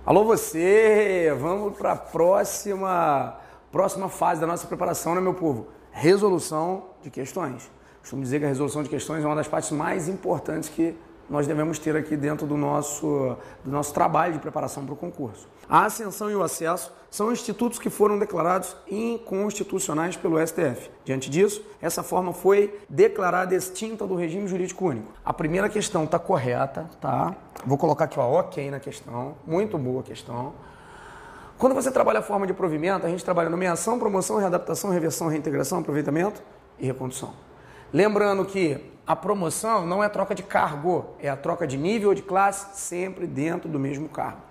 Alô você, vamos para a próxima fase da nossa preparação, né, meu povo? Resolução de questões. Costumo dizer que a resolução de questões é uma das partes mais importantes que nós devemos ter aqui dentro do nosso trabalho de preparação para o concurso. A ascensão e o acesso são institutos que foram declarados inconstitucionais pelo STF. Diante disso, essa forma foi declarada extinta do regime jurídico único. A primeira questão está correta, tá? Vou colocar aqui, ó, ok na questão, muito boa questão. Quando você trabalha a forma de provimento, a gente trabalha nomeação, promoção, readaptação, reversão, reintegração, aproveitamento e recondução. Lembrando que a promoção não é troca de cargo, é a troca de nível ou de classe, sempre dentro do mesmo cargo.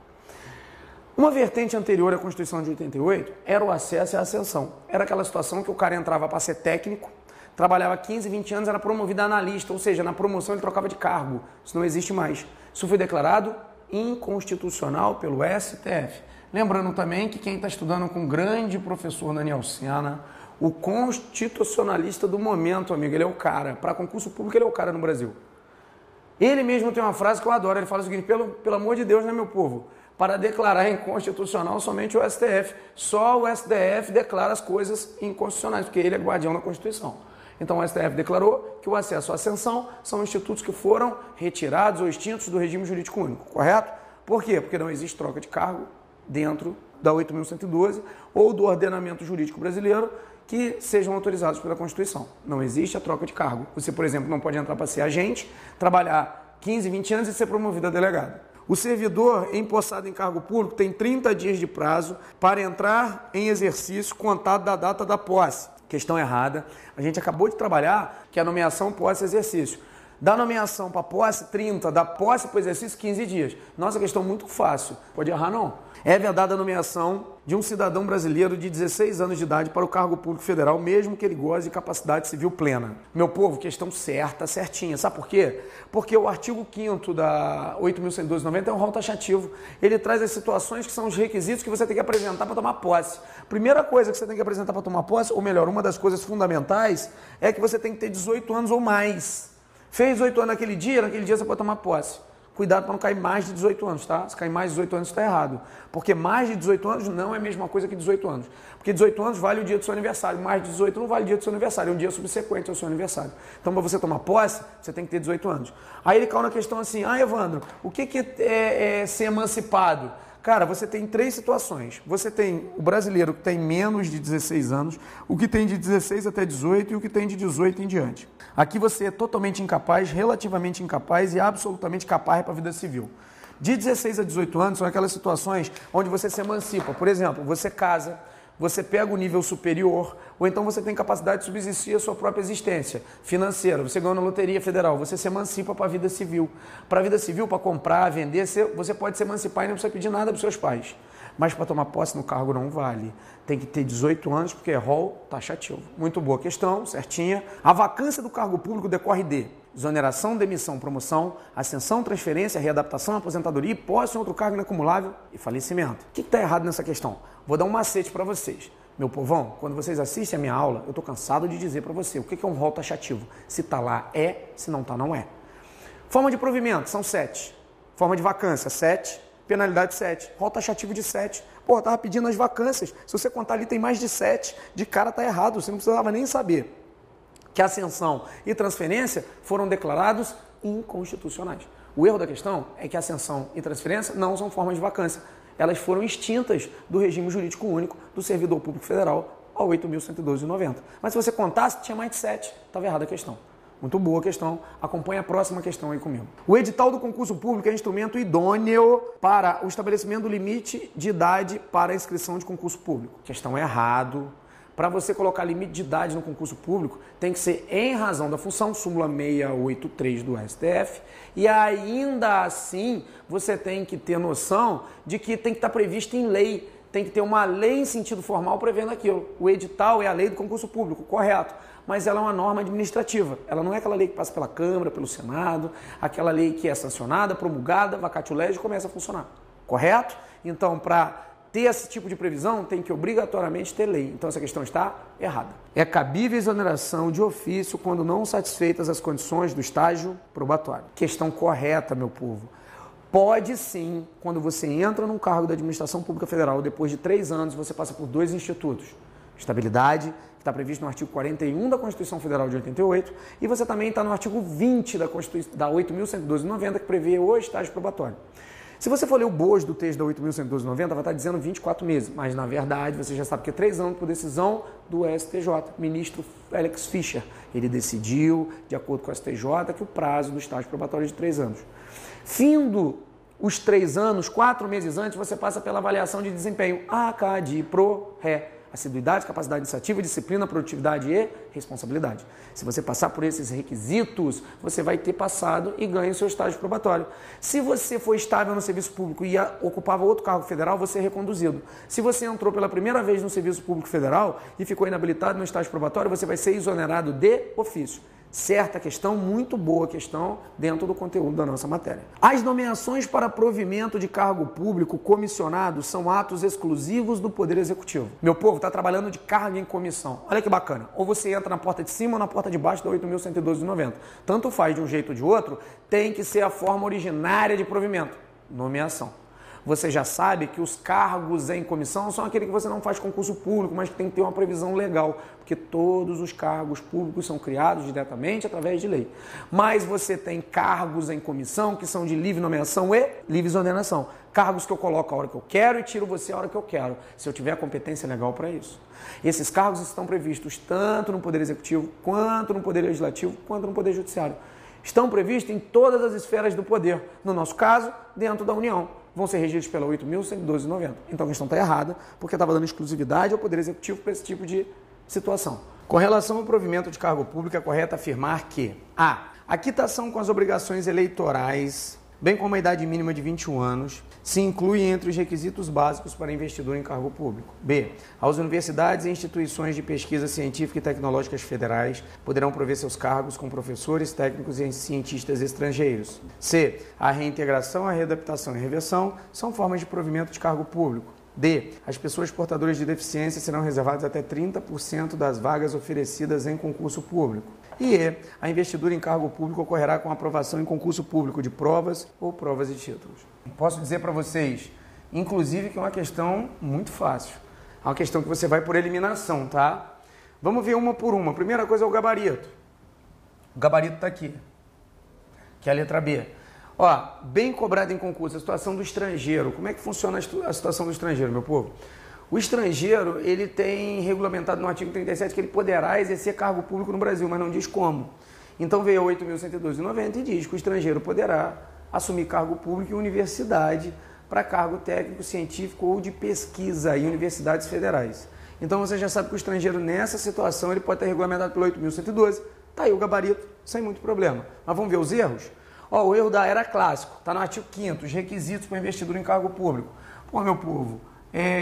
Uma vertente anterior à Constituição de 88 era o acesso e a ascensão. Era aquela situação que o cara entrava para ser técnico, trabalhava 15, 20 anos, era promovido a analista, ou seja, na promoção ele trocava de cargo. Isso não existe mais. Isso foi declarado inconstitucional pelo STF. Lembrando também que quem está estudando com o grande professor Daniel Sena, o constitucionalista do momento, amigo, ele é o cara. Para concurso público, ele é o cara no Brasil. Ele mesmo tem uma frase que eu adoro, ele fala o seguinte: pelo amor de Deus, né, meu povo? Para declarar inconstitucional somente o STF. Só o STF declara as coisas inconstitucionais, porque ele é guardião da Constituição. Então o STF declarou que o acesso à ascensão são institutos que foram retirados ou extintos do regime jurídico único, correto? Por quê? Porque não existe troca de cargo dentro da 8.112 ou do ordenamento jurídico brasileiro que sejam autorizados pela Constituição. Não existe a troca de cargo. Você, por exemplo, não pode entrar para ser agente, trabalhar 15, 20 anos e ser promovido a delegado. O servidor empossado em cargo público tem 30 dias de prazo para entrar em exercício contado da data da posse. Questão errada. A gente acabou de trabalhar que a nomeação posse-exercício. Da nomeação para posse, 30. Da posse para exercício, 15 dias. Nossa, questão muito fácil. Pode errar, não. É vedada a nomeação de um cidadão brasileiro de 16 anos de idade para o cargo público federal, mesmo que ele goze de capacidade civil plena. Meu povo, questão certa, certinha. Sabe por quê? Porque o artigo 5º da 8.112/90 é um rol taxativo. Ele traz as situações que são os requisitos que você tem que apresentar para tomar posse. Primeira coisa que você tem que apresentar para tomar posse, ou melhor, uma das coisas fundamentais, é que você tem que ter 18 anos ou mais. Fez 18 anos naquele dia você pode tomar posse. Cuidado para não cair mais de 18 anos, tá? Se cair mais de 18 anos, está errado. Porque mais de 18 anos não é a mesma coisa que 18 anos. Porque 18 anos vale o dia do seu aniversário. Mais de 18 não vale o dia do seu aniversário. É um dia subsequente ao seu aniversário. Então, para você tomar posse, você tem que ter 18 anos. Aí ele caiu na questão assim: Evandro, o que é ser emancipado? Cara, você tem 3 situações. Você tem o brasileiro que tem menos de 16 anos, o que tem de 16 até 18 e o que tem de 18 em diante. Aqui você é totalmente incapaz, relativamente incapaz e absolutamente capaz para a vida civil. De 16 a 18 anos são aquelas situações onde você se emancipa. Por exemplo, você casa, você pega o nível superior, ou então você tem capacidade de subsistir a sua própria existência financeira. Você ganhou na loteria federal, você se emancipa para a vida civil. Para a vida civil, para comprar, vender, você pode se emancipar e não precisa pedir nada para os seus pais. Mas para tomar posse no cargo não vale. Tem que ter 18 anos, porque é rol taxativo. Muito boa questão, certinha. A vacância do cargo público decorre de exoneração, demissão, promoção, ascensão, transferência, readaptação, aposentadoria, posse em outro cargo inacumulável e falecimento. O que está errado nessa questão? Vou dar um macete para vocês. Meu povão, quando vocês assistem a minha aula, eu estou cansado de dizer para você o que é um rol taxativo. Se está lá, é. Se não está, não é. Forma de provimento, são 7. Forma de vacância, 7. Penalidade 7. Rol taxativo de 7. Pô, eu estava pedindo as vacâncias. Se você contar ali, tem mais de 7. De cara está errado. Você não precisava nem saber que ascensão e transferência foram declarados inconstitucionais. O erro da questão é que ascensão e transferência não são formas de vacância. Elas foram extintas do regime jurídico único do servidor público federal ao 8.112/90. Mas se você contasse, tinha mais de 7. Estava errada a questão. Muito boa questão. Acompanhe a próxima questão aí comigo. O edital do concurso público é instrumento idôneo para o estabelecimento do limite de idade para a inscrição de concurso público. Questão errado. Para você colocar limite de idade no concurso público, tem que ser em razão da função, súmula 683 do STF, e ainda assim você tem que ter noção de que tem que estar previsto em lei, tem que ter uma lei em sentido formal prevendo aquilo. O edital é a lei do concurso público, correto, mas ela é uma norma administrativa, ela não é aquela lei que passa pela Câmara, pelo Senado, aquela lei que é sancionada, promulgada, vacatio legis e começa a funcionar, correto? Então, para ter esse tipo de previsão, tem que obrigatoriamente ter lei. Então, essa questão está errada. É cabível exoneração de ofício quando não satisfeitas as condições do estágio probatório. Questão correta, meu povo. Pode sim, quando você entra num cargo da administração pública federal, depois de 3 anos, você passa por 2 institutos. Estabilidade, que está previsto no artigo 41 da Constituição Federal de 88, e você também está no artigo 20 da 8.112/90, que prevê o estágio probatório. Se você for ler o bojo do texto da 8.112/90, vai estar dizendo 24 meses, mas na verdade você já sabe que é 3 anos por decisão do STJ, ministro Félix Fischer. Ele decidiu, de acordo com o STJ, que o prazo do estágio probatório é de 3 anos. Findo os 3 anos, 4 meses antes, você passa pela avaliação de desempenho, ACADI-PRO-RE. Assiduidade, capacidade iniciativa, disciplina, produtividade e responsabilidade. Se você passar por esses requisitos, você vai ter passado e ganha o seu estágio probatório. Se você for estável no serviço público e ocupava outro cargo federal, você é reconduzido. Se você entrou pela primeira vez no serviço público federal e ficou inabilitado no estágio probatório, você vai ser exonerado de ofício. Certa questão, muito boa questão dentro do conteúdo da nossa matéria. As nomeações para provimento de cargo público comissionado são atos exclusivos do Poder Executivo. Meu povo, está trabalhando de cargo em comissão. Olha que bacana. Ou você entra na porta de cima ou na porta de baixo da 8.112/90. Tanto faz de um jeito ou de outro, tem que ser a forma originária de provimento. Nomeação. Você já sabe que os cargos em comissão são aquele que você não faz concurso público, mas que tem que ter uma previsão legal, porque todos os cargos públicos são criados diretamente através de lei. Mas você tem cargos em comissão que são de livre nomeação e livre exoneração. Cargos que eu coloco a hora que eu quero e tiro você a hora que eu quero, se eu tiver competência legal para isso. Esses cargos estão previstos tanto no Poder Executivo, quanto no Poder Legislativo, quanto no Poder Judiciário. Estão previstos em todas as esferas do poder. No nosso caso, dentro da União. Vão ser regidos pela 8.112/90. Então a questão está errada, porque estava dando exclusividade ao Poder Executivo para esse tipo de situação. Com relação ao provimento de cargo público, é correto afirmar que a quitação com as obrigações eleitorais, bem como a idade mínima de 21 anos, se inclui entre os requisitos básicos para investidor em cargo público. B. As universidades e instituições de pesquisa científica e tecnológicas federais poderão prover seus cargos com professores, técnicos e cientistas estrangeiros. C. A reintegração, a readaptação e reversão são formas de provimento de cargo público. D. As pessoas portadoras de deficiência serão reservadas até 30% das vagas oferecidas em concurso público. E E. A investidura em cargo público ocorrerá com aprovação em concurso público de provas ou provas e títulos. Posso dizer para vocês, inclusive, que é uma questão muito fácil. É uma questão que você vai por eliminação, tá? Vamos ver uma por uma. A primeira coisa é o gabarito. O gabarito está aqui, que é a letra B. Ó, bem cobrado em concurso, a situação do estrangeiro. Como é que funciona a situação do estrangeiro, meu povo? O estrangeiro, ele tem regulamentado no artigo 37 que ele poderá exercer cargo público no Brasil, mas não diz como. Então veio a 8.112/90 e diz que o estrangeiro poderá assumir cargo público em universidade para cargo técnico, científico ou de pesquisa em universidades federais. Então você já sabe que o estrangeiro nessa situação ele pode estar regulamentado pelo 8.112. Tá aí o gabarito, sem muito problema. Mas vamos ver os erros? Ó, o erro da era clássico, está no artigo 5º, os requisitos para investidor em cargo público. Pô, meu povo,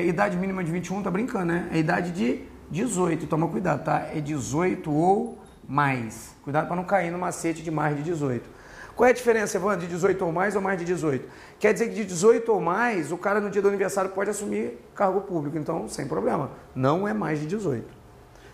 idade mínima de 21, tá brincando, né? É idade de 18, toma cuidado, tá? É 18 ou mais. Cuidado para não cair no macete de mais de 18. Qual é a diferença, Evandro, de 18 ou mais de 18? Quer dizer que de 18 ou mais, o cara no dia do aniversário pode assumir cargo público, então sem problema. Não é mais de 18.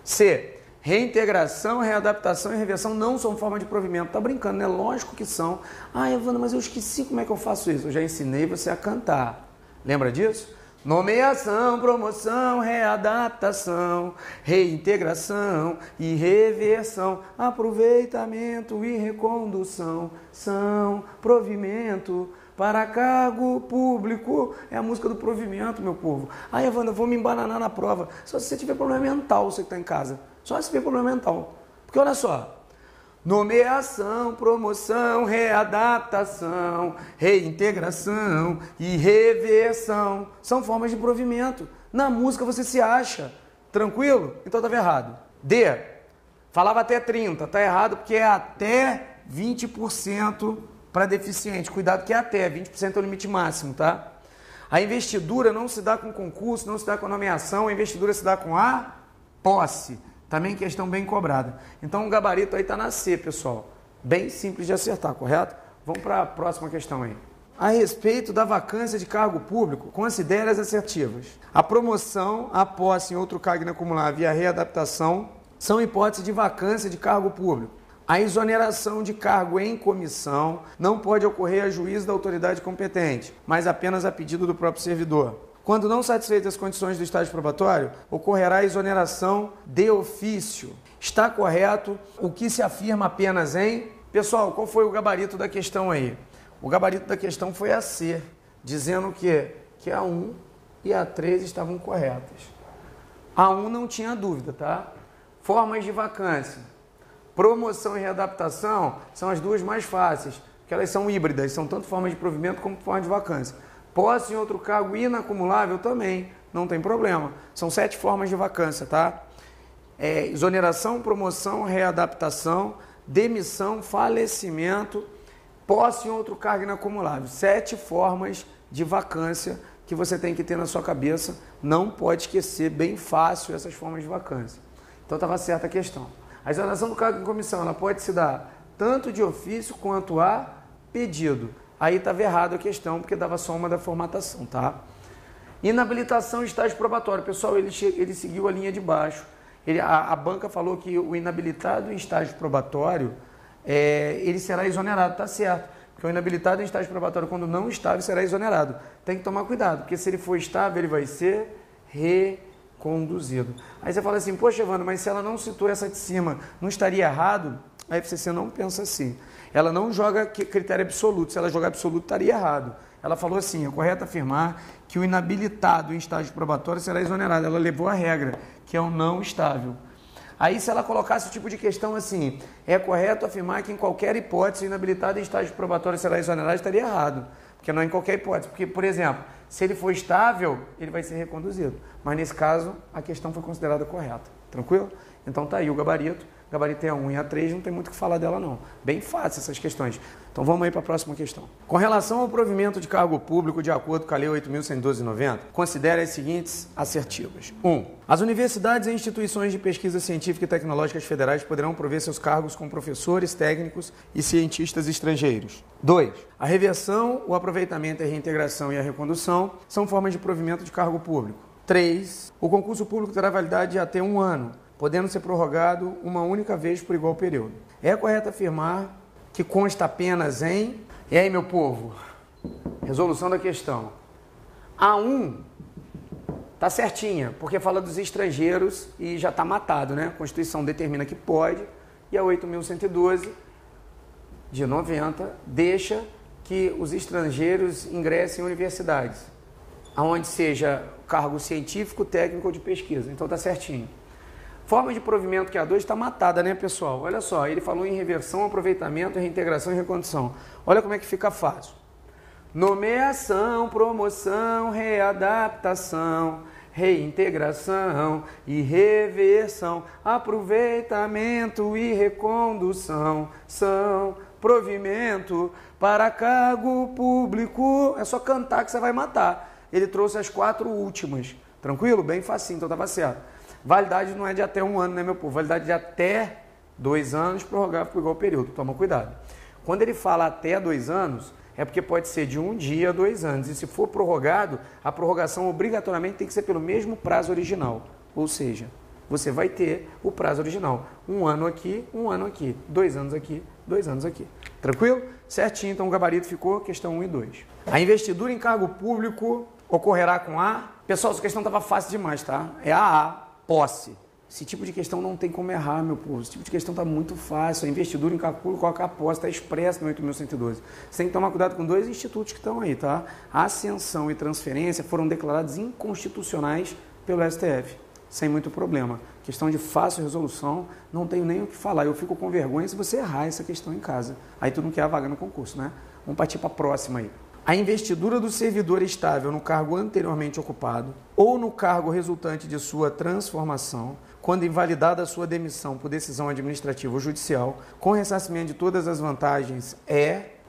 C. Reintegração, readaptação e reversão não são forma de provimento. Tá brincando, né? Lógico que são. Ah, Evandro, mas eu esqueci como é que eu faço isso. Eu já ensinei você a cantar. Lembra disso? Nomeação, promoção, readaptação, reintegração e reversão, aproveitamento e recondução são provimento para cargo público. É a música do provimento, meu povo. Aí, Evandro, eu vou me embananar na prova. Só se você tiver problema mental, você que está em casa. Só se tiver problema mental. Porque olha só. Nomeação, promoção, readaptação, reintegração e reversão são formas de provimento. Na música você se acha. Tranquilo? Então estava errado. D. Falava até 30. Está errado porque é até 20% para deficiente. Cuidado que é até. 20% é o limite máximo, tá? A investidura não se dá com concurso, não se dá com nomeação. A investidura se dá com a posse. Também questão bem cobrada. Então o gabarito aí está na C, pessoal. Bem simples de acertar, correto? Vamos para a próxima questão aí. A respeito da vacância de cargo público, considere as assertivas. A promoção, a posse em outro cargo inacumulável e a readaptação são hipóteses de vacância de cargo público. A exoneração de cargo em comissão não pode ocorrer a juízo da autoridade competente, mas apenas a pedido do próprio servidor. Quando não satisfeitas as condições do estágio probatório, ocorrerá a exoneração de ofício. Está correto o que se afirma apenas em... Pessoal, qual foi o gabarito da questão aí? O gabarito da questão foi a C, dizendo que a 1 e a 3 estavam corretas. A 1 não tinha dúvida, tá? Formas de vacância. Promoção e readaptação são as duas mais fáceis, porque elas são híbridas, são tanto formas de provimento como formas de vacância. Posse em outro cargo inacumulável também, não tem problema. São 7 formas de vacância, tá? Exoneração, promoção, readaptação, demissão, falecimento, posse em outro cargo inacumulável. 7 formas de vacância que você tem que ter na sua cabeça. Não pode esquecer, bem fácil, essas formas de vacância. Então estava certa a questão. A exoneração do cargo em comissão, ela pode se dar tanto de ofício quanto a pedido. Aí estava errado a questão, porque dava só uma da formatação, tá? Inabilitação e estágio probatório. Pessoal, ele seguiu a linha de baixo. A banca falou que o inabilitado em estágio probatório, ele será exonerado, tá certo. Porque o inabilitado em estágio probatório, quando não estável, será exonerado. Tem que tomar cuidado, porque se ele for estável, ele vai ser reconduzido. Aí você fala assim, poxa, Evandro, mas se ela não citou essa de cima, não estaria errado? A FCC não pensa assim. Ela não joga critério absoluto. Se ela jogar absoluto, estaria errado. Ela falou assim, é correto afirmar que o inabilitado em estágio probatório será exonerado. Ela levou a regra, que é o não estável. Aí, se ela colocasse o tipo de questão assim, é correto afirmar que em qualquer hipótese o inabilitado em estágio probatório será exonerado, estaria errado. Porque não é em qualquer hipótese. Porque, por exemplo, se ele for estável, ele vai ser reconduzido. Mas, nesse caso, a questão foi considerada correta. Tranquilo? Então, tá aí o gabarito. Gabarito é a 1 e a 3, não tem muito o que falar dela não. Bem fácil essas questões. Então vamos aí para a próxima questão. Com relação ao provimento de cargo público de acordo com a Lei 8.112/90, considere as seguintes assertivas. 1. As universidades e instituições de pesquisa científica e tecnológicas federais poderão prover seus cargos com professores, técnicos e cientistas estrangeiros. 2. A reversão, o aproveitamento, a reintegração e a recondução são formas de provimento de cargo público. 3. O concurso público terá validade de até 1 ano, podendo ser prorrogado uma única vez por igual período. É correto afirmar que consta apenas em... E aí, meu povo? Resolução da questão. A 1 tá certinha, porque fala dos estrangeiros e já está matado, né? A Constituição determina que pode, e a 8.112 de 90 deixa que os estrangeiros ingressem em universidades, aonde seja cargo científico, técnico ou de pesquisa. Então tá certinho. Forma de provimento que a 2 está matada, né, pessoal? Olha só, ele falou em reversão, aproveitamento, reintegração e recondução. Olha como é que fica fácil. Nomeação, promoção, readaptação, reintegração e reversão, aproveitamento e recondução são provimento para cargo público. É só cantar que você vai matar. Ele trouxe as 4 últimas. Tranquilo? Bem facinho, então estava certo. Validade não é de até 1 ano, né, meu povo? Validade de até 2 anos, prorrogável por igual período. Toma cuidado. Quando ele fala até 2 anos, é porque pode ser de 1 dia a 2 anos. E se for prorrogado, a prorrogação obrigatoriamente tem que ser pelo mesmo prazo original. Ou seja, você vai ter o prazo original. 1 ano aqui, 1 ano aqui. 2 anos aqui, 2 anos aqui. Tranquilo? Certinho, então o gabarito ficou questão 1 e 2. A investidura em cargo público ocorrerá com a... Pessoal, essa questão estava fácil demais, tá? É a posse. Esse tipo de questão não tem como errar, meu povo. Esse tipo de questão está muito fácil. A investidura em cargo público coloca a posse, está expresso no 8.112. Você tem que tomar cuidado com 2 institutos que estão aí, tá? A ascensão e transferência foram declarados inconstitucionais pelo STF, sem muito problema. Questão de fácil resolução, não tenho nem o que falar. Eu fico com vergonha se você errar essa questão em casa. Aí tu não quer a vaga no concurso, né? Vamos partir para a próxima aí. A investidura do servidor estável no cargo anteriormente ocupado ou no cargo resultante de sua transformação, quando invalidada a sua demissão por decisão administrativa ou judicial, com ressarcimento de todas as vantagens,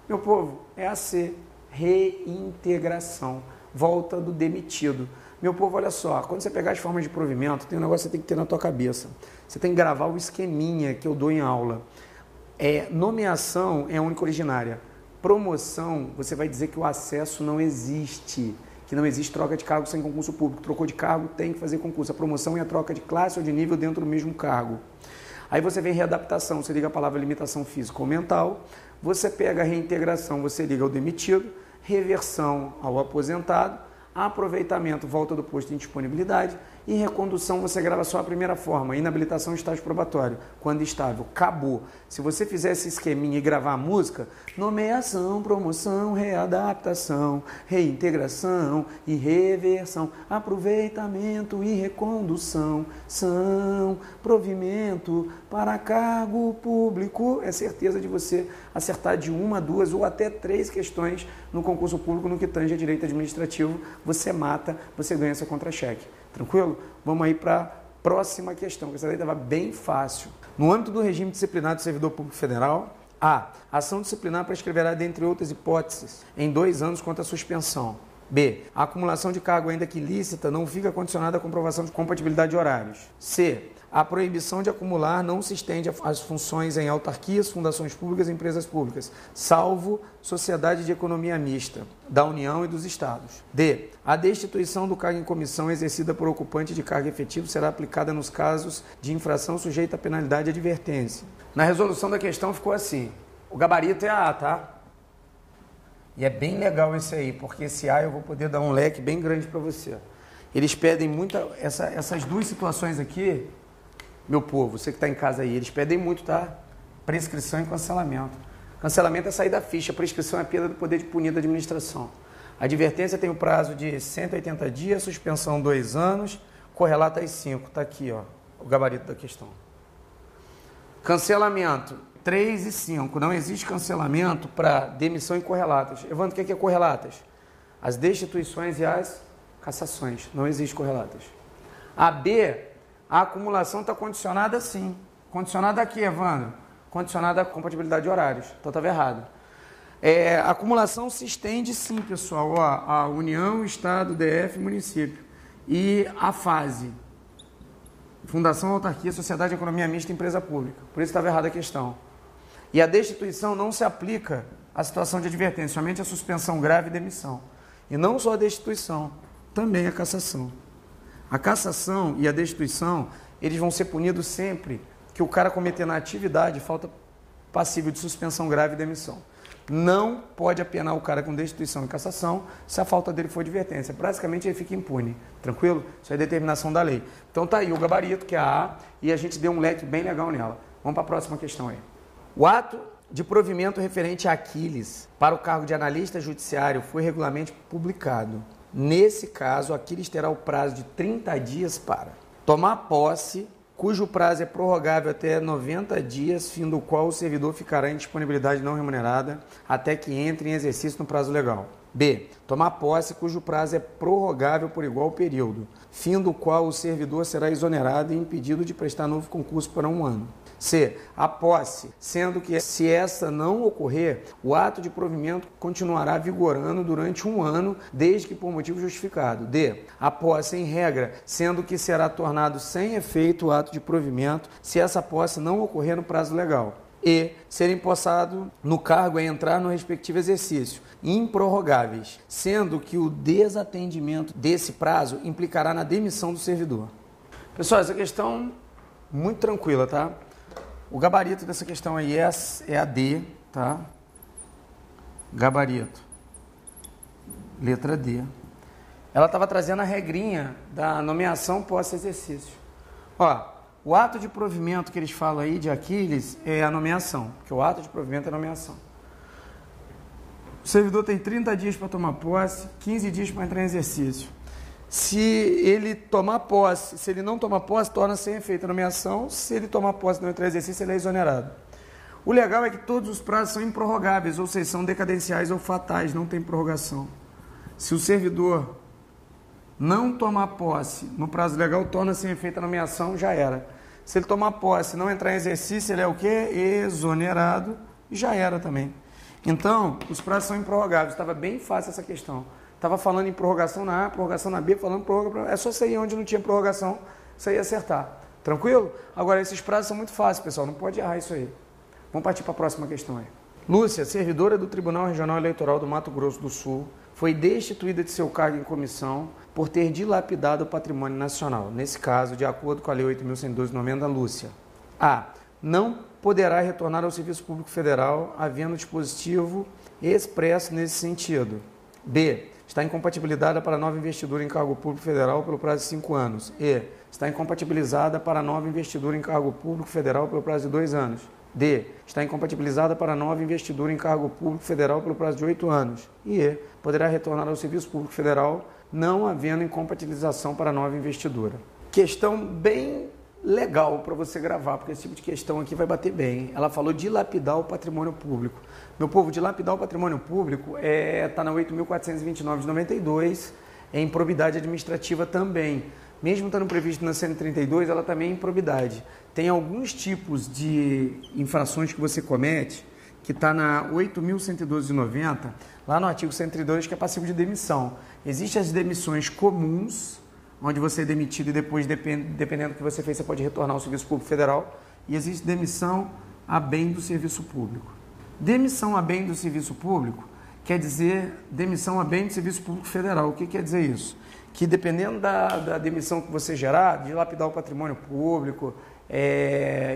meu povo, é a C, reintegração, volta do demitido. Meu povo, olha só, quando você pegar as formas de provimento, tem um negócio que você tem que ter na tua cabeça. Você tem que gravar o esqueminha que eu dou em aula. Nomeação é a única originária. Promoção, você vai dizer que o acesso não existe, que não existe troca de cargo sem concurso público. Trocou de cargo, tem que fazer concurso. A promoção é a troca de classe ou de nível dentro do mesmo cargo. Aí você vem readaptação, você liga a palavra limitação física ou mental, você pega a reintegração, você liga ao demitido, reversão ao aposentado, aproveitamento, volta do posto em disponibilidade e recondução você grava só a primeira forma, inabilitação, estágio probatório, quando estável, acabou. Se você fizer esse esqueminha e gravar a música, nomeação, promoção, readaptação, reintegração e reversão, aproveitamento e recondução, são provimento para cargo público, é certeza de você acertar de 1, 2 ou até 3 questões no concurso público no que tange a direito administrativo, você mata, você ganha seu contra-cheque. Tranquilo? Vamos aí para a próxima questão, que essa daí estava bem fácil. No âmbito do regime disciplinar do servidor público federal, A. Ação disciplinar prescreverá, dentre outras hipóteses, em 2 anos contra a suspensão. B. A acumulação de cargo, ainda que ilícita, não fica condicionada à comprovação de compatibilidade de horários. C. A proibição de acumular não se estende às funções em autarquias, fundações públicas e empresas públicas, salvo sociedade de economia mista, da União e dos Estados. D. A destituição do cargo em comissão exercida por ocupante de cargo efetivo será aplicada nos casos de infração sujeita a penalidade e advertência. Na resolução da questão ficou assim, o gabarito é a A, tá? E é bem legal esse aí, porque esse A eu vou poder dar um leque bem grande para você. Eles pedem muita... Essas 2 situações aqui, meu povo, você que está em casa aí, eles pedem muito, tá? Prescrição e cancelamento. Cancelamento é sair da ficha, prescrição é a perda do poder de punir da administração. A advertência tem o prazo de 180 dias, suspensão 2 anos, correlata às 5. Está aqui, ó, o gabarito da questão. Cancelamento, 3 e 5. Não existe cancelamento para demissão e correlatas. Evandro, o que é correlatas? As destituições e as cassações. Não existe correlatas. A B, a acumulação está condicionada sim. Condicionada a quê, Evandro? Condicionada à compatibilidade de horários. Então estava errado. A acumulação se estende sim, pessoal. Ó, a União, Estado, DF, município. E a fase. Fundação, autarquia, sociedade, economia mista, empresa pública. Por isso estava errada a questão. E a destituição não se aplica à situação de advertência, somente a suspensão grave e demissão. E não só a destituição, também a cassação. A cassação e a destituição, eles vão ser punidos sempre que o cara cometer na atividade falta passível de suspensão grave e demissão. Não pode apenar o cara com destituição e cassação se a falta dele for advertência. Praticamente ele fica impune. Tranquilo? Isso é determinação da lei. Então tá aí o gabarito, que é a A, e a gente deu um leque bem legal nela. Vamos para a próxima questão aí. O ato de provimento referente a Aquiles para o cargo de analista judiciário foi regularmente publicado. Nesse caso, Aquiles terá o prazo de 30 dias para tomar posse, cujo prazo é prorrogável até 90 dias, fim do qual o servidor ficará em disponibilidade não remunerada até que entre em exercício no prazo legal. B. Tomar posse, cujo prazo é prorrogável por igual período, fim do qual o servidor será exonerado e impedido de prestar novo concurso por 1 ano. C. A posse, sendo que se essa não ocorrer, o ato de provimento continuará vigorando durante 1 ano, desde que por motivo justificado. D. A posse, em regra, sendo que será tornado sem efeito o ato de provimento, se essa posse não ocorrer no prazo legal. E ser empossado no cargo é entrar no respectivo exercício, improrrogáveis, sendo que o desatendimento desse prazo implicará na demissão do servidor. Pessoal, essa questão muito tranquila, tá? O gabarito dessa questão aí é a D, tá? Gabarito. Letra D. Ela estava trazendo a regrinha da nomeação pós-exercício. Ó, o ato de provimento que eles falam aí de Aquiles é a nomeação, porque o ato de provimento é a nomeação. O servidor tem 30 dias para tomar posse, 15 dias para entrar em exercício. Se ele tomar posse, se ele não tomar posse, torna sem efeito a nomeação. Se ele tomar posse e não entrar em exercício, ele é exonerado. O legal é que todos os prazos são improrrogáveis, ou seja, são decadenciais ou fatais, não tem prorrogação. Se o servidor não tomar posse no prazo legal, torna sem efeito a nomeação, já era. Se ele tomar posse e não entrar em exercício, ele é o quê? Exonerado, e já era também. Então, os prazos são improrrogáveis. Estava bem fácil essa questão. Estava falando em prorrogação na A, prorrogação na B, falando prorrogação. É só sair onde não tinha prorrogação, você ia acertar. Tranquilo? Agora, esses prazos são muito fáceis, pessoal. Não pode errar isso aí. Vamos partir para a próxima questão aí. Lúcia, servidora do Tribunal Regional Eleitoral do Mato Grosso do Sul, foi destituída de seu cargo em comissão por ter dilapidado o patrimônio nacional. Nesse caso, de acordo com a Lei 8.112, Lúcia. A. não poderá retornar ao Serviço Público Federal, havendo dispositivo expresso nesse sentido. B. Está incompatibilizada para nova investidura em cargo público federal pelo prazo de 5 anos. E. Está incompatibilizada para nova investidura em cargo público federal pelo prazo de 2 anos. D. Está incompatibilizada para nova investidura em cargo público federal pelo prazo de 8 anos. E E. Poderá retornar ao Serviço Público Federal, não havendo incompatibilização para nova investidura. Questão bem legal para você gravar, porque esse tipo de questão aqui vai bater bem. Ela falou dilapidar o patrimônio público. Meu povo, dilapidar o patrimônio público está na 8.429 de 92, é improbidade administrativa também. Mesmo estando previsto na 132, ela também é improbidade. Tem alguns tipos de infrações que você comete, que está na 8.112 de 90, lá no artigo 132, que é passivo de demissão. Existem as demissões comuns, onde você é demitido e depois, dependendo do que você fez, você pode retornar ao Serviço Público Federal. E existe demissão a bem do serviço público. Demissão a bem do serviço público quer dizer demissão a bem do Serviço Público Federal. O que quer dizer isso? Que dependendo da demissão que você gerar, dilapidar o patrimônio público,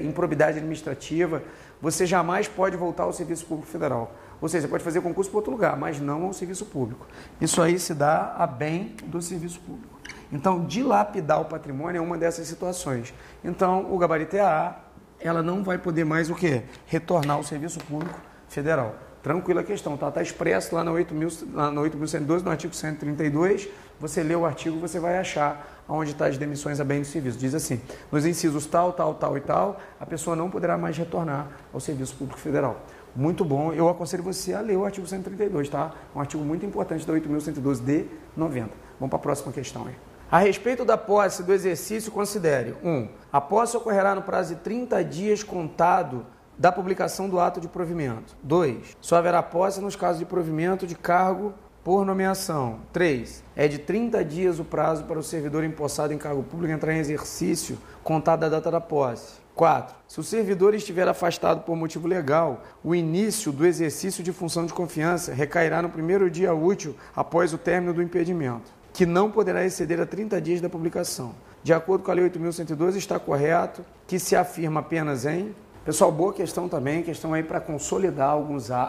improbidade administrativa, você jamais pode voltar ao Serviço Público Federal. Ou seja, você pode fazer concurso para outro lugar, mas não ao Serviço Público. Isso aí se dá a bem do Serviço Público. Então, dilapidar o patrimônio é uma dessas situações. Então, o gabarito é A, ela não vai poder mais o quê? Retornar ao Serviço Público Federal. Tranquila a questão, tá? Está expresso lá na 8.112, no artigo 132. Você lê o artigo, você vai achar onde está as demissões a bem do serviço. Diz assim, nos incisos tal, tal, tal e tal, a pessoa não poderá mais retornar ao Serviço Público Federal. Muito bom, eu aconselho você a ler o artigo 132, tá? Um artigo muito importante da 8.112 de 90. Vamos para a próxima questão aí. A respeito da posse do exercício, considere 1. A posse ocorrerá no prazo de 30 dias contado da publicação do ato de provimento. 2. Só haverá posse nos casos de provimento de cargo por nomeação. 3. É de 30 dias o prazo para o servidor empossado em cargo público entrar em exercício contado da data da posse. 4. Se o servidor estiver afastado por motivo legal, o início do exercício de função de confiança recairá no primeiro dia útil após o término do impedimento, que não poderá exceder a 30 dias da publicação. De acordo com a Lei 8.112, está correto que se afirma apenas em... Pessoal, boa questão também, questão aí para consolidar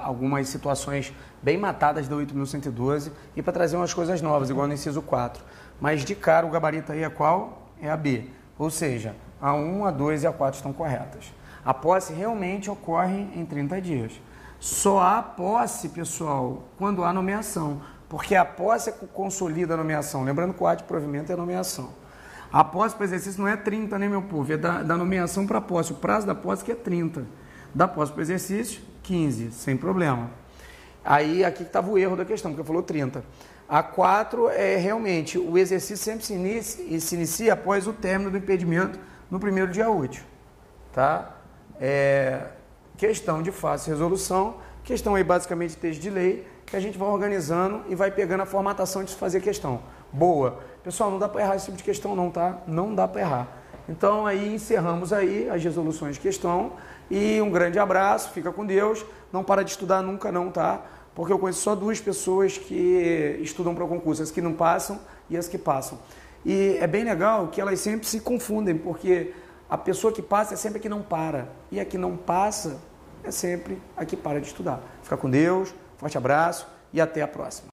algumas situações bem matadas da 8.112 e para trazer umas coisas novas, igual no inciso 4. Mas de cara o gabarito aí é qual? É a B. Ou seja, a 1, a 2 e a 4 estão corretas. A posse realmente ocorre em 30 dias. Só há posse, pessoal, quando há nomeação, porque a posse é que consolida a nomeação. Lembrando que o ato de provimento é a nomeação. A posse para exercício não é 30, né, meu povo? É da nomeação para a posse. O prazo da posse que é 30. Da posse para o exercício, 15, sem problema. Aí, aqui estava o erro da questão, porque falou 30. A 4 é realmente, o exercício sempre se inicia após o término do impedimento no primeiro dia útil. Tá? Questão de fácil resolução, questão aí basicamente de texto de lei, que a gente vai organizando e vai pegando a formatação de fazer questão. Boa. Pessoal, não dá para errar esse tipo de questão não, tá? Não dá para errar. Então, aí encerramos aí as resoluções de questão e um grande abraço, fica com Deus. Não para de estudar nunca não, tá? Porque eu conheço só 2 pessoas que estudam para o concurso, as que não passam e as que passam. E é bem legal que elas sempre se confundem, porque a pessoa que passa é sempre a que não para. E a que não passa é sempre a que para de estudar. Fica com Deus, forte abraço e até a próxima.